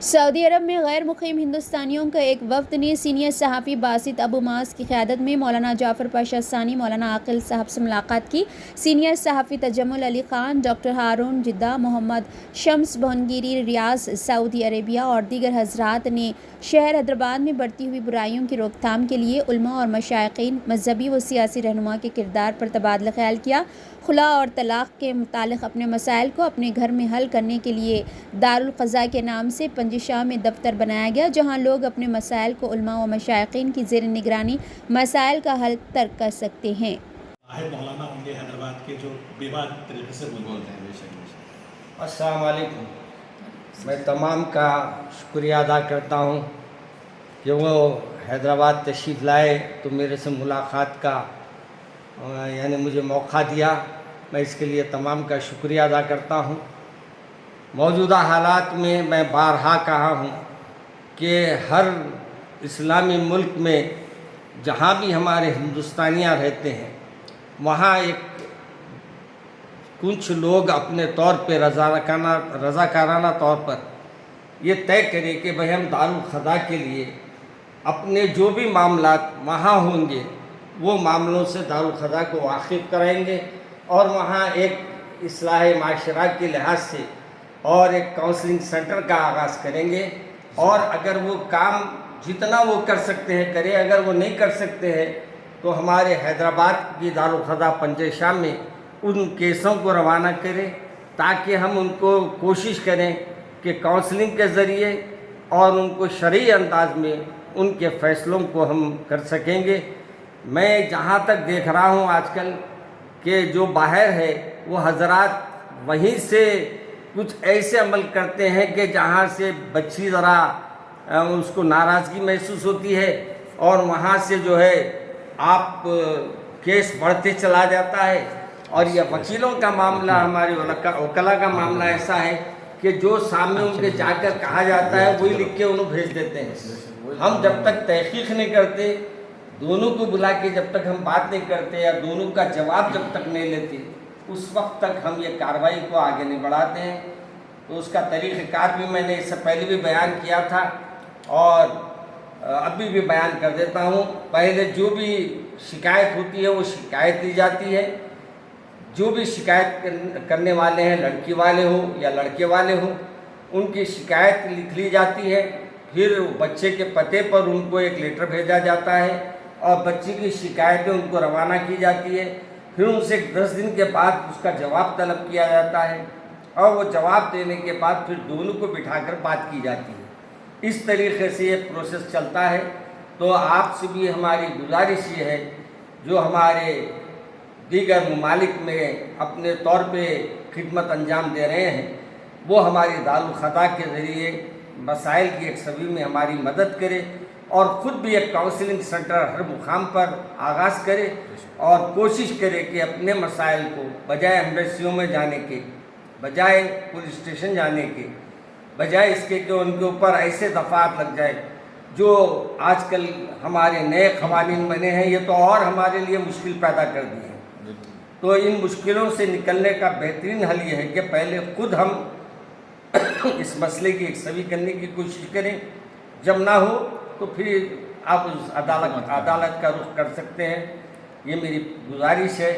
سعودی عرب میں غیر مقیم ہندوستانیوں کا ایک وفد نے سینئر صحافی باسط ابو معاذ کی قیادت میں مولانا جعفر پاشا ثانی، مولانا عاقل صاحب سے ملاقات کی۔ سینئر صحافی تجمل علی خان، ڈاکٹر ہارون جدہ، محمد شمس بھونگیری ریاض سعودی عربیہ اور دیگر حضرات نے شہر حیدرآباد میں بڑھتی ہوئی برائیوں کی روک تھام کے لیے علماء اور مشائقین، مذہبی و سیاسی رہنما کے کردار پر تبادلہ خیال کیا۔ خلا اور طلاق کے متعلق اپنے مسائل کو اپنے گھر میں حل کرنے کے لیے دارالقضاء کے نام سے پنجی شاہ میں دفتر بنایا گیا، جہاں لوگ اپنے مسائل کو علماء و مشائقین کی زیر نگرانی مسائل کا حل ترک کر سکتے ہیں۔ مولانا ہوں گے حیدرآباد کے جو بے بات طریقے سے بولتے ہیں۔ السلام علیکم۔ میں تمام کا شکریہ ادا کرتا ہوں کہ وہ حیدرآباد تشریف لائے تو میرے سے ملاقات کا یعنی مجھے موقع دیا، میں اس کے لیے تمام کا شکریہ ادا کرتا ہوں۔ موجودہ حالات میں میں بارہا کہا ہوں کہ ہر اسلامی ملک میں جہاں بھی ہمارے ہندوستانیاں رہتے ہیں وہاں کچھ لوگ اپنے طور پہ رضاکارانہ طور پر یہ طے کرے کہ بھئی ہم دارالخضاء کے لیے اپنے جو بھی معاملات وہاں ہوں گے وہ معاملوں سے دارالخضاء کو واقف کرائیں گے اور وہاں ایک اصلاح معاشرہ کے لحاظ سے اور ایک کاؤنسلنگ سینٹر کا آغاز کریں گے، اور اگر وہ کام جتنا وہ کر سکتے ہیں کرے، اگر وہ نہیں کر سکتے ہیں تو ہمارے حیدرآباد کی دارالخضاء پنجے شام میں ان کیسوں کو روانہ کرے تاکہ ہم ان کو کوشش کریں کہ کاؤنسلنگ کے ذریعے اور ان کو شرعی انداز میں ان کے فیصلوں کو ہم کر سکیں گے۔ میں جہاں تک دیکھ رہا ہوں آج کل کہ جو باہر ہے وہ حضرات وہیں سے کچھ ایسے عمل کرتے ہیں کہ جہاں سے بچی ذرا اس کو ناراضگی محسوس ہوتی ہے اور وہاں سے جو ہے آپ کیس بڑھتے چلا جاتا ہے، اور یہ وکیلوں کا معاملہ، ہمارے وکلا کا معاملہ ایسا ہے کہ جو سامنے ان کے جا کر کہا جاتا ہے وہی لکھ کے انہوں بھیج دیتے ہیں۔ ہم جب تک تحقیق نہیں کرتے، دونوں کو بلا کے جب تک ہم بات نہیں کرتے یا دونوں کا جواب جب تک نہیں لیتے، اس وقت تک ہم یہ کارروائی کو آگے نہیں بڑھاتے ہیں۔ تو اس کا طریقہ کار بھی میں نے اس سے پہلے بھی بیان کیا تھا اور ابھی بھی بیان کر دیتا ہوں۔ پہلے جو بھی شکایت ہوتی ہے وہ شکایت دی جاتی ہے، جو بھی شکایت کرنے والے ہیں، لڑکی والے ہو یا لڑکے والے ہوں، ان کی شکایت لکھ لی جاتی ہے، پھر بچے کے پتے پر ان کو ایک لیٹر بھیجا جاتا ہے اور بچے کی شکایتیں ان کو روانہ کی جاتی ہے، پھر ان سے 10 دن کے بعد اس کا جواب طلب کیا جاتا ہے اور وہ جواب دینے کے بعد پھر دونوں کو بٹھا کر بات کی جاتی ہے۔ اس طریقے سے یہ پروسیس چلتا ہے۔ تو آپ سے بھی ہماری گزارش یہ ہے، جو ہمارے دیگر ممالک میں اپنے طور پہ خدمت انجام دے رہے ہیں، وہ ہماری دارالخضاء کے ذریعے مسائل کی یکسوئی میں ہماری مدد کرے اور خود بھی ایک کاؤنسلنگ سینٹر ہر مقام پر آغاز کرے اور کوشش کرے کہ اپنے مسائل کو بجائے ایمبیسیوں میں جانے کے، بجائے پولیس اسٹیشن جانے کے، بجائے اس کے کہ ان کے اوپر ایسے دفعات لگ جائے جو آج کل ہمارے نئے قوانین بنے ہیں، یہ تو اور ہمارے لیے مشکل پیدا کر دی ہے۔ تو ان مشکلوں سے نکلنے کا بہترین حل یہ ہے کہ پہلے خود ہم اس مسئلے کی یکسوئی کرنے کی کوشش کریں، جب نہ ہو تو پھر آپ اس عدالت کا رخ کر سکتے ہیں۔ یہ میری گزارش ہے۔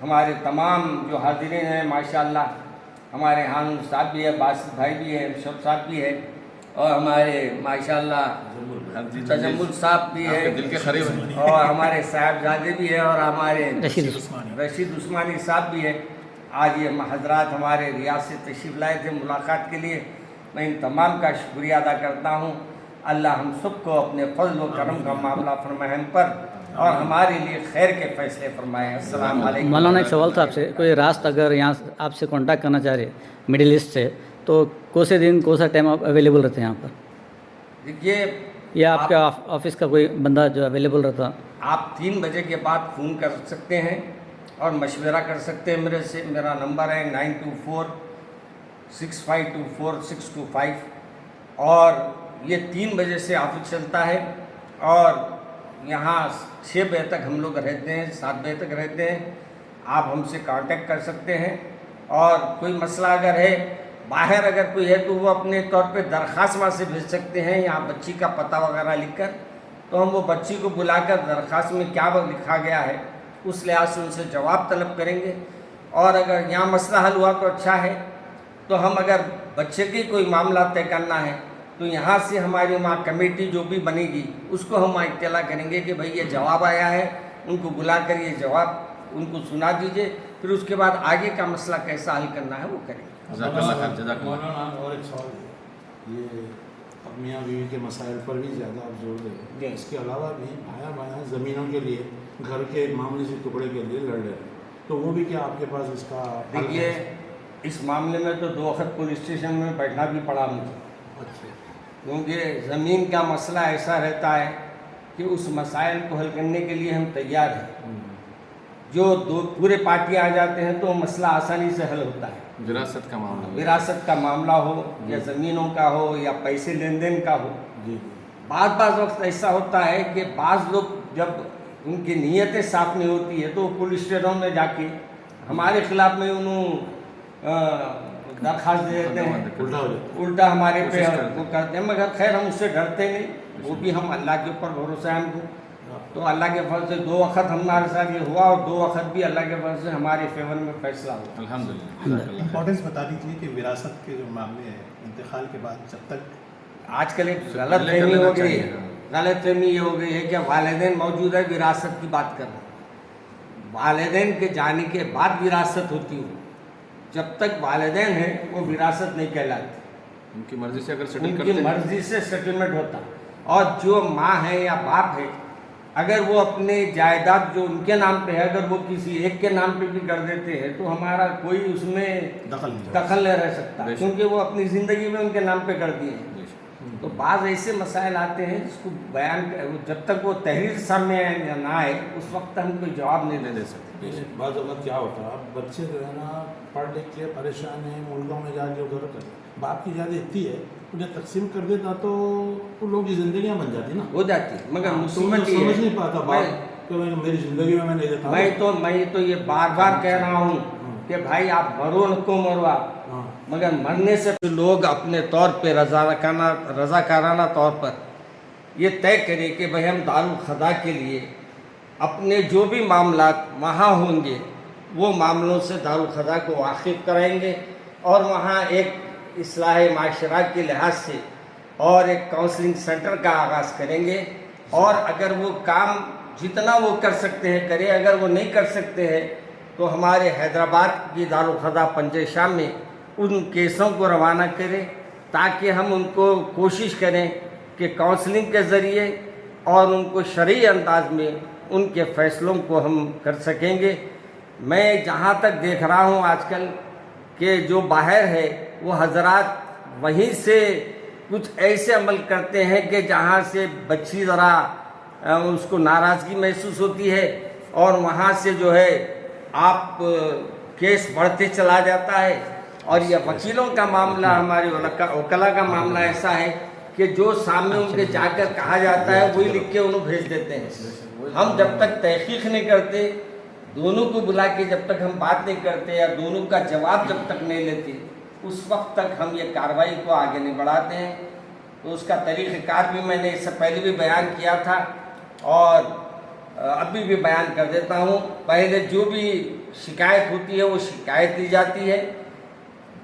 ہمارے تمام جو حاضرین ہیں ماشاءاللہ، ہمارے ہارون صاحب بھی ہے، باسط بھائی بھی ہے، شب صاحب بھی ہے، اور ہمارے ماشاءاللہ تجمل صاحب بھی ہے، اور ہمارے صاحبزادے بھی ہیں، اور ہمارے رشید عثمانی صاحب بھی ہے۔ آج یہ حضرات ہمارے ریاض سے تشریف لائے تھے ملاقات کے لیے، میں ان تمام کا شکریہ ادا کرتا ہوں۔ اللہ ہم سب کو اپنے فضل و کرم کا معاملہ فرمائے ہم پر اور ہمارے لیے خیر کے فیصلے فرمائے۔ السلام علیکم۔ مولانا ایک سوال تھا آپ سے، کوئی راست اگر یہاں آپ سے کانٹیکٹ کرنا چاہ رہے مڈل ایسٹ سے، تو کون سے دن کون سا ٹائم آپ اویلیبل رہتے ہیں یہاں پر؟ دیکھیے، یا آپ کے آفس کا کوئی بندہ جو اویلیبل رہتا؟ آپ 3 بجے کے بعد فون کر سکتے ہیں اور مشورہ کر سکتے ہیں میرے سے۔ میرا نمبر ہے 9246524625، اور یہ 3 بجے سے آفس چلتا ہے، اور یہاں 6 بجے تک ہم لوگ رہتے ہیں، 7 بجے تک رہتے ہیں۔ آپ ہم سے کانٹیکٹ کر سکتے ہیں، اور کوئی مسئلہ اگر ہے باہر اگر کوئی ہے تو وہ اپنے طور پہ درخواست وہاں سے بھیج سکتے ہیں، یہاں بچی کا پتہ وغیرہ لکھ کر، تو ہم وہ بچی کو بلا کر درخواست میں کیا لکھا گیا ہے اس لحاظ سے ان سے جواب طلب کریں گے، اور اگر یہاں مسئلہ حل ہوا تو اچھا ہے، تو ہم اگر بچے کی کوئی معاملہ طے کرنا ہے تو یہاں سے ہماری وہاں کمیٹی جو بھی بنے گی اس کو ہم اطلاع کریں گے کہ بھئی یہ جواب آیا ہے، ان کو بلا کر یہ جواب ان کو سنا دیجئے، پھر اس کے بعد آگے کا مسئلہ کیسا حل کرنا ہے وہ کریں گے۔ جزاک اللہ خیر، جزاک اللہ۔ مولانا اور ایک سوال ہے، یہ اب میاں بیوی کے مسائل پر بھی زیادہ آپ زور دیں، اس کے علاوہ بھی بھائیاں زمینوں کے لیے، گھر کے ایک معمولی سے ٹکڑے کے لیے لڑ رہے ہیں، تو وہ بھی کیا آپ کے پاس اس کا حل ہے؟ دیکھیے اس معاملے میں تو 2 وقت پولیس اسٹیشن میں بیٹھنا بھی پڑا مجھے، اچھا، کیونکہ زمین کا مسئلہ ایسا رہتا ہے کہ اس مسائل کو حل کرنے کے لیے ہم تیار ہیں، جو پورے پارٹی آ جاتے ہیں تو مسئلہ آسانی سے حل ہوتا ہے، وراثت کا معاملہ، وراثت کا معاملہ ہو یا زمینوں کا ہو یا پیسے لین دین کا ہو۔ جی بعض وقت ایسا ہوتا ہے کہ بعض لوگ جب ان کی نیتیں صاف نہیں ہوتی ہے تو وہ پولیس اسٹیشنوں میں جا کے ہمارے خلاف میں انہوں درخواست دے دیتے ہیں، الٹا ہو جاتا الٹا ہمارے پہ کوشش کرتے وہ کرتے ہیں، مگر خیر ہم اس سے ڈرتے نہیں، وہ بھی ہم اللہ کے اوپر بھروسہ ہے ہم کو، تو اللہ کے فضل سے 2 وقت ہمارے ساتھ یہ ہوا اور 2 وقت بھی اللہ کے فضل سے ہمارے فیور میں فیصلہ ہوا۔ الحمدللہ، جزاک اللہ۔ امپورٹنس بتا دیجیے کہ وراثت کے جو معاملے ہیں انتقال کے بعد جب تک آج کل ایک غلط فہمی ہو گئی ہے، غلط فہمی یہ ہو گئی ہے کہ والدین موجود ہے وراثت کی بات کر رہے ہیں، والدین کے جانے کے بعد وراثت ہوتی ہے، جب تک والدین ہیں وہ وراثت نہیں کہلاتی، ان کی مرضی سے اگر سیٹل ان کرتے کی ہیں، مرضی سے سیٹلمنٹ ہوتا، اور جو ماں ہے یا باپ ہے اگر وہ اپنے جائیداد جو ان کے نام پہ ہے اگر وہ کسی ایک کے نام پہ بھی کر دیتے ہیں تو ہمارا کوئی اس میں دخل نہیں رہ سکتا، بے شک۔ کیونکہ وہ اپنی زندگی میں ان کے نام پہ کر دیے ہیں۔ تو بعض ایسے مسائل آتے ہیں جس کو بیان جب تک وہ تحریر سامنے نہ آئے اس وقت ہم کوئی جواب نہیں دے سکتے۔ بعض اوقات کیا ہوتا ہے، اب بچے جو ہے نا پڑھ لکھ کے پریشان ہیں، ملکوں میں جا کے ادھر باپ کی زیادہ اتنی ہے، انہیں تقسیم کر دیتا تو ان لوگوں کی زندگیاں بن جاتی نا، ہو جاتی ہے، مگر تو مصیبت یہ سمجھ ہے، نہیں پاتا باپ کہ میری زندگی میں نہیں دیتا، میں تو یہ بار بار کہہ رہا ہوں کہ بھائی آپ مرو نہ کو مروا، مگر مرنے سے لوگ اپنے طور پہ رضاکارانہ طور پر یہ طے کرے کہ بھائی ہم دارالخدا کے لیے اپنے جو بھی معاملات وہاں ہوں گے وہ معاملوں سے دارالخدا کو واقف کرائیں گے، اور وہاں ایک اصلاح معاشرہ کے لحاظ سے اور ایک کاؤنسلنگ سینٹر کا آغاز کریں گے، اور اگر وہ کام جتنا وہ کر سکتے ہیں کرے، اگر وہ نہیں کر سکتے ہیں تو ہمارے حیدرآباد کی دارالخدا پنجے شام میں ان کیسوں کو روانہ کرے، تاکہ ہم ان کو کوشش کریں کہ کاؤنسلنگ کے ذریعے اور ان کو شرعی انداز میں ان کے فیصلوں کو ہم کر سکیں گے۔ میں جہاں تک دیکھ رہا ہوں آج کل کہ جو باہر ہے وہ حضرات وہیں سے کچھ ایسے عمل کرتے ہیں کہ جہاں سے بچی ذرا اس کو ناراضگی محسوس ہوتی ہے، اور وہاں سے جو ہے آپ کیس بڑھتے چلا جاتا ہے، اور یہ وکیلوں کا معاملہ، ہمارے وکلا کا معاملہ ایسا ہے کہ جو سامنے ان کے جا کر کہا جاتا ہے وہی لکھ کے انہوں بھیج دیتے ہیں۔ ہم جب تک تحقیق نہیں کرتے، دونوں کو بلا کے جب تک ہم بات نہیں کرتے یا دونوں کا جواب جب تک نہیں لیتے، اس وقت تک ہم یہ کارروائی کو آگے نہیں بڑھاتے ہیں۔ تو اس کا طریقہ کار بھی میں نے اس سے پہلے بھی بیان کیا تھا اور ابھی بھی بیان کر دیتا ہوں۔ پہلے جو بھی شکایت ہوتی ہے وہ شکایت دی جاتی ہے،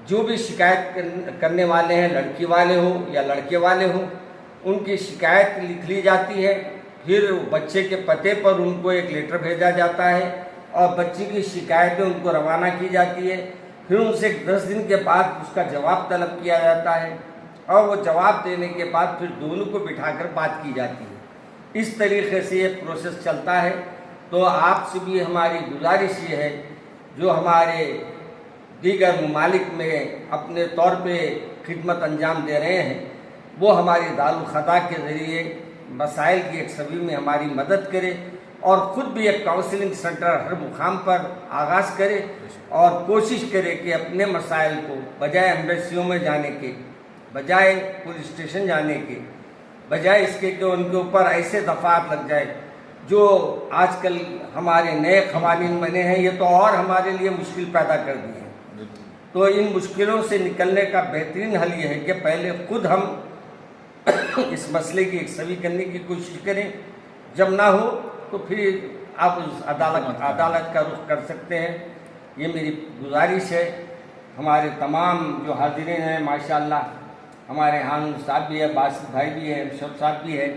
جو بھی شکایت کرنے والے ہیں، لڑکی والے ہو یا لڑکے والے ہوں، ان کی شکایت لکھ لی جاتی ہے، پھر بچے کے پتے پر ان کو ایک لیٹر بھیجا جاتا ہے اور بچے کی شکایتیں ان کو روانہ کی جاتی ہے، پھر ان سے 10 دن کے بعد اس کا جواب طلب کیا جاتا ہے، اور وہ جواب دینے کے بعد پھر دونوں کو بٹھا کر بات کی جاتی ہے۔ اس طریقے سے یہ پروسیس چلتا ہے۔ تو آپ سے بھی ہماری گزارش یہ ہے، جو ہمارے دیگر ممالک میں اپنے طور پہ خدمت انجام دے رہے ہیں، وہ ہماری دارالخدا کے ذریعے مسائل کی یکسوئی میں ہماری مدد کرے، اور خود بھی ایک کاؤنسلنگ سینٹر ہر مقام پر آغاز کرے، اور کوشش کرے کہ اپنے مسائل کو بجائے ایمبیسیوں میں جانے کے، بجائے پولیس اسٹیشن جانے کے، بجائے اس کے کہ ان کے اوپر ایسے دفعات لگ جائے جو آج کل ہمارے نئے قوانین بنے ہیں، یہ تو اور ہمارے لیے مشکل پیدا کر دی ہے۔ تو ان مشکلوں سے نکلنے کا بہترین حل یہ ہے کہ پہلے خود ہم اس مسئلے کی یکسوئی کرنے کی کوشش کریں، جب نہ ہو تو پھر آپ اس عدالت کا رخ کر سکتے ہیں۔ یہ میری گزارش ہے۔ ہمارے تمام جو حاضرین ہیں ماشاءاللہ، ہمارے ہارون صاحب بھی ہے، باسط بھائی بھی ہے، ارشد صاحب بھی ہے،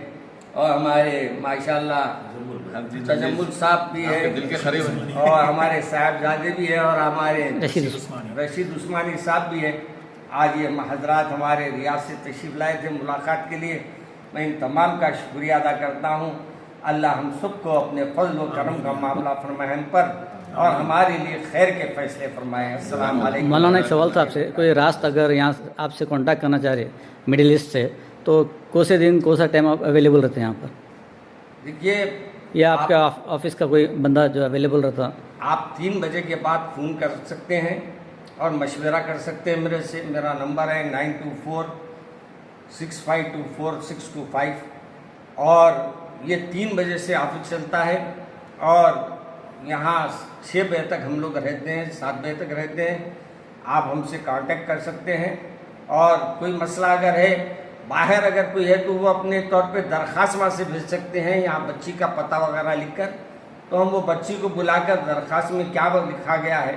اور ہمارے ماشاءاللہ تجمل صاحب بھی ہے، دل کے قریب ہیں۔ اور ہمارے صاحبزادے بھی ہیں، اور ہمارے رشید عثمانی صاحب بھی ہے۔ آج یہ حضرات ہمارے ریاض سے تشریف لائے تھے ملاقات کے لیے، میں ان تمام کا شکریہ ادا کرتا ہوں۔ اللہ ہم سب کو اپنے فضل و کرم کا معاملہ فرمائے ہم پر، اور ہمارے لیے خیر کے فیصلے فرمائے۔ السلام علیکم۔ مولانا ایک سوال تھا آپ سے، کوئی راست اگر یہاں آپ سے کانٹیکٹ کرنا چاہ رہے مڈل ایسٹ سے، تو کوسے دن کون سا ٹائم آپ اویلیبل رہتے ہیں یہاں پر، دیکھیے یا آپ کا آفس کا کوئی بندہ جو اویلیبل رہتا؟ آپ 3 بجے کے بعد فون کر سکتے ہیں اور مشورہ کر سکتے ہیں میرے سے۔ میرا نمبر ہے 9246524625، اور یہ 3 بجے سے آفس چلتا ہے، اور یہاں 6 بجے تک ہم لوگ رہتے ہیں، 7 بجے تک رہتے ہیں۔ آپ ہم سے کانٹیکٹ کر سکتے ہیں، اور کوئی مسئلہ اگر ہے، باہر اگر کوئی ہے تو وہ اپنے طور پہ درخواست وہاں سے بھیج سکتے ہیں، یہاں بچی کا پتہ وغیرہ لکھ کر، تو ہم وہ بچی کو بلا کر درخواست میں کیا وہ لکھا گیا ہے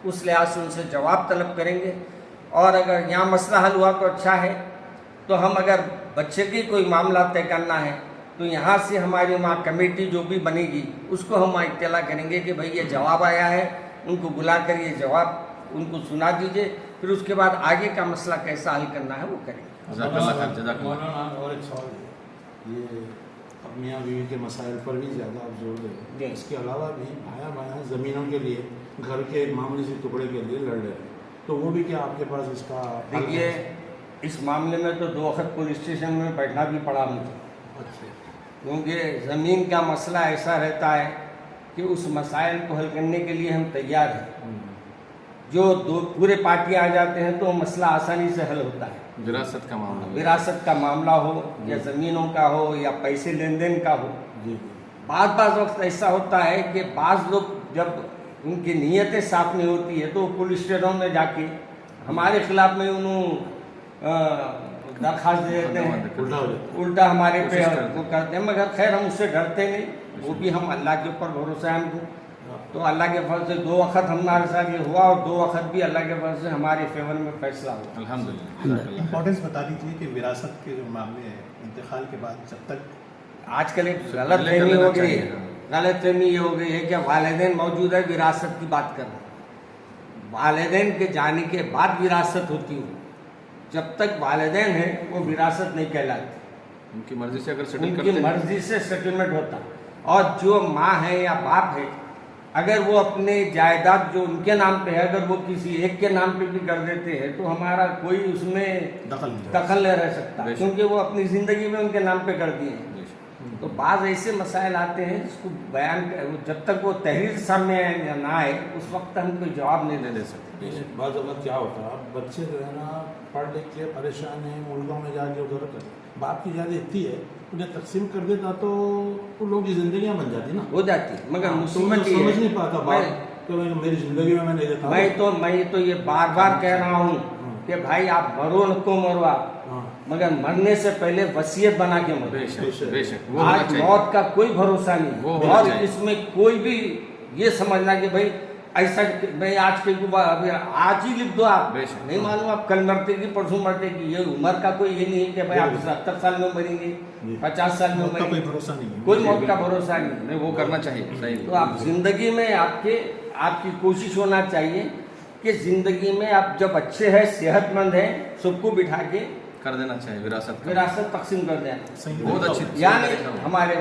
اس لحاظ سے ان سے جواب طلب کریں گے۔ اور اگر یہاں مسئلہ حل ہوا تو اچھا ہے، تو ہم اگر بچے کی کوئی معاملہ طے کرنا ہے تو یہاں سے ہماری وہاں کمیٹی جو بھی بنے گی اس کو ہم اطلاع کریں گے کہ بھئی یہ جواب آیا ہے، ان کو بلا کر یہ جواب ان کو سنا دیجئے، پھر اس کے بعد آگے کا مسئلہ کیسا حل کرنا ہے وہ کریں گے۔ جزاک اللہ خیر، جزاک اللہ۔ مولانا اور ایک سوال ہے، یہ اب میاں بیوی کے مسائل پر بھی زیادہ آپ زور دیں، اس کے علاوہ بھی بھایا بھایا زمینوں کے لیے، گھر کے ایک معمولی سے ٹکڑے کے لیے لڑ رہے ہیں، تو وہ بھی کیا آپ کے پاس اس کا حل ہے؟ دیکھیے اس معاملے میں تو 2 وقت پولیس اسٹیشن میں بیٹھنا بھی پڑا مجھے، اچھا، کیونکہ زمین کا مسئلہ ایسا رہتا ہے کہ اس مسائل کو حل کرنے کے لیے ہم تیار ہیں۔ جو پورے پارٹی آ جاتے ہیں تو وہ مسئلہ آسانی سے حل ہوتا ہے۔ وراثت کا معاملہ، وراثت کا معاملہ ہو یا زمینوں کا ہو یا پیسے لین دین کا ہو، جی بعض وقت ایسا ہوتا ہے کہ بعض لوگ جب ان کی نیتیں صاف نہیں ہوتی ہے تو وہ پولیس اسٹیشنوں میں جا کے ہمارے خلاف میں درخواست دے دیتے ہیں، الٹا ہو جاتا الٹا ہمارے پہ وہ کرتے ہیں، مگر خیر ہم اس سے ڈرتے نہیں، وہ بھی ہم اللہ کے اوپر بھروسہ ہے ہم کو، تو اللہ کے فضل سے 2 وقت ہمارے ساتھ یہ ہوا، اور 2 وقت بھی اللہ کے فضل سے ہمارے فیور میں فیصلہ ہوا۔ الحمدللہ، جزاک اللہ۔ امپورٹنس بتا دیجیے کہ وراثت کے جو معاملے ہیں انتقال کے بعد جب تک آج کل ایک غلط فہمی ہو گئی ہے، غلط فہمی یہ ہو گئی ہے کہ والدین موجود ہے وراثت کی بات کر رہے ہیں، والدین کے جانے کے بعد وراثت ہوتی ہے، جب تک والدین ہیں وہ وراثت نہیں کہلاتی، ان کی مرضی سے اگر سیٹل ان کرتے کی ہیں، مرضی سے سیٹلمنٹ ہوتا ہے، اور جو ماں ہے یا باپ ہے اگر وہ اپنے جائیداد جو ان کے نام پہ ہے اگر وہ کسی ایک کے نام پہ بھی کر دیتے ہیں تو ہمارا کوئی اس میں دخل نہیں رہ سکتا، بے شک۔ کیونکہ وہ اپنی زندگی میں ان کے نام پہ کر دیے ہیں۔ تو بعض ایسے مسائل آتے ہیں جس کو بیان جب تک وہ تحریر سامنے نہ آئے اس وقت ہم کوئی جواب نہیں دے سکتے۔ بعض اوقات کیا ہوتا ہے، بچے جو ہے نا پڑھ لکھ کے پریشان ہیں، ملکوں میں جا کے ادھر باپ کی زیادہ اتنی ہے، انہیں تقسیم کر دیتا تو ان لوگوں کی زندگیاں بن جاتی نا، ہو جاتی ہے، مگر تو مصیبت یہ سمجھ نہیں پاتا ہے، باپ کہ میری زندگی میں نہیں دیتا میں تو یہ بار بار کہہ رہا ہوں کہ بھائی آپ مرو نہ کو مرو آپ، مگر مرنے سے پہلے وصیت بنا کے مرو۔ بے شک، بے شک، وہ ہونا آج چاہیے۔ موت کا کوئی بھروسہ نہیں، وہ ہونا اور چاہیے۔ اس میں کوئی بھی یہ سمجھنا کہ بھائی ایسا میں آج کے آج ہی لکھ دو، آپ بے شک۔ نہیں معلوم آپ کل مرتے گی پرسوں مرتے گی، یہ عمر کا کوئی یہ نہیں ہے کہ بھائی آپ 70 سال میں مریں گے، 50 سال میں موت کا مریں کوئی گے، بھروسہ نہیں ہے۔ کوئی موت کا بھروسہ نہیں۔ نہیں، وہ کرنا چاہیے، صحیح۔ تو آپ زندگی میں آپ کی کوشش ہونا چاہیے کہ زندگی میں آپ جب اچھے ہیں، صحت مند ہیں، سب کو بٹھا کے کر دینا چاہیے وراثت کا، وراثت تقسیم کر دیں، صحیح بہت اچھی یعنی ہمارے